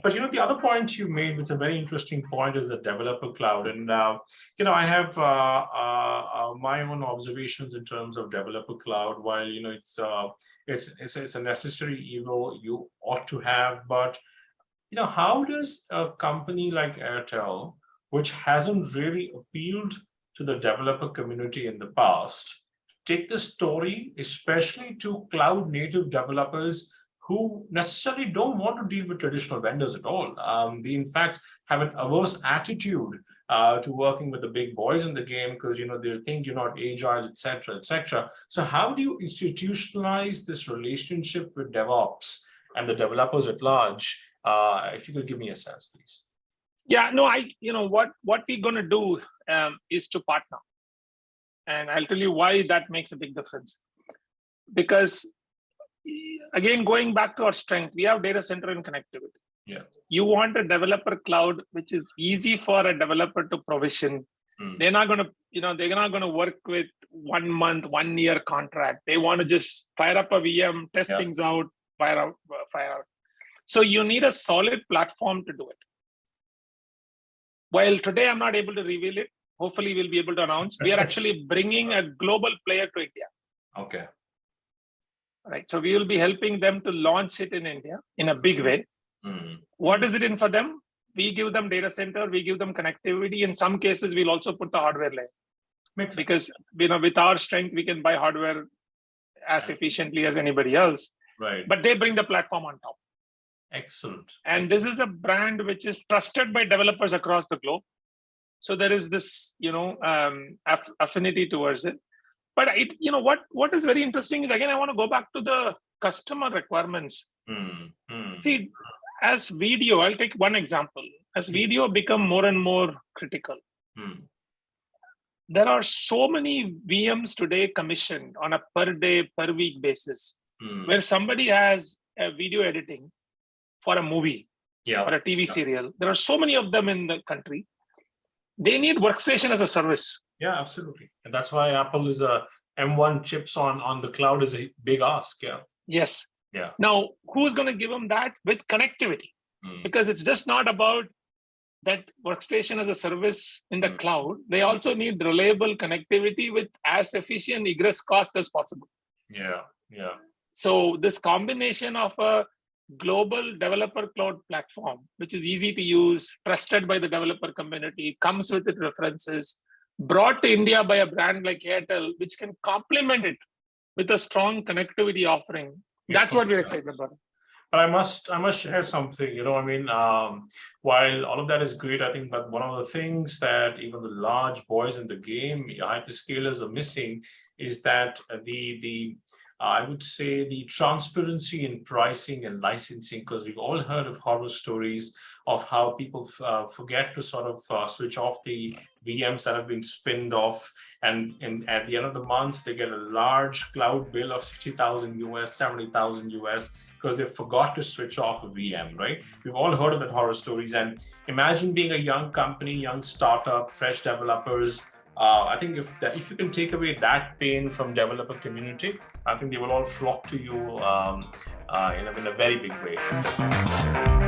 But the other point you made, which is a very interesting point, is the developer cloud. And I have my own observations in terms of developer cloud. While it's a necessary evil you ought to have, but how does a company like Airtel, which hasn't really appealed to the developer community in the past, take the story, especially to cloud native developers who necessarily don't want to deal with traditional vendors at all? They, in fact, have an averse attitude to working with the big boys in the game because they think you're not agile, etc., etc. So, how do you institutionalize this relationship with DevOps and the developers at large? If you could give me a sense, please. Yeah, no, what we're going to do is to partner, and I'll tell you why that makes a big difference. Because again, going back to our strength, we have data center and connectivity. Yeah. You want a developer cloud which is easy for a developer to provision. They're not going to work with 1 month, 1 year contract. They want to just fire up a VM, test things out, fire out. So you need a solid platform to do it. While today I'm not able to reveal it, hopefully we'll be able to announce. We are actually bringing a global player to India. Okay. Right. So we will be helping them to launch it in India in a big way. What is it in for them? We give them data center, we give them connectivity. In some cases, we'll also put the hardware layer. Because with our strength, we can buy hardware as efficiently as anybody else. Right. But they bring the platform on top. Excellent. And this is a brand which is trusted by developers across the globe. So there is this, affinity towards it. But what is very interesting is, again, I want to go back to the customer requirements. See, as video, I'll take one example. As video become more and more critical, there are so many VMs today commissioned on a per day, per week basis, where somebody has a video editing for a movie or a TV serial. There are so many of them in the country. They need workstation as a service. Yeah, absolutely. And that's why Apple is a M1 chips on the cloud is a big ask. Yeah. Yes. Yeah. Now, who's going to give them that? With connectivity? Because it's just not about that workstation as a service in the cloud. They also need reliable connectivity with as efficient egress cost as possible. Yeah. Yeah. So this combination of a global developer cloud platform, which is easy to use, trusted by the developer community, comes with its references, brought to India by a brand like Airtel, which can complement it with a strong connectivity offering. That's what we're excited about. But I must share something. While all of that is great, I think that one of the things that even the large boys in the game, hyperscalers, are missing is that I would say the transparency in pricing and licensing, because we've all heard of horror stories of how people forget to sort of switch off the VMs that have been spinned off, and at the end of the month they get a large cloud bill of 60,000 US, 70,000 US because they forgot to switch off a VM. Right? We've all heard of that horror stories, and imagine being a young company, young startup, fresh developers. I think if you can take away that pain from developer community, I think they will all flock to you in a very big way.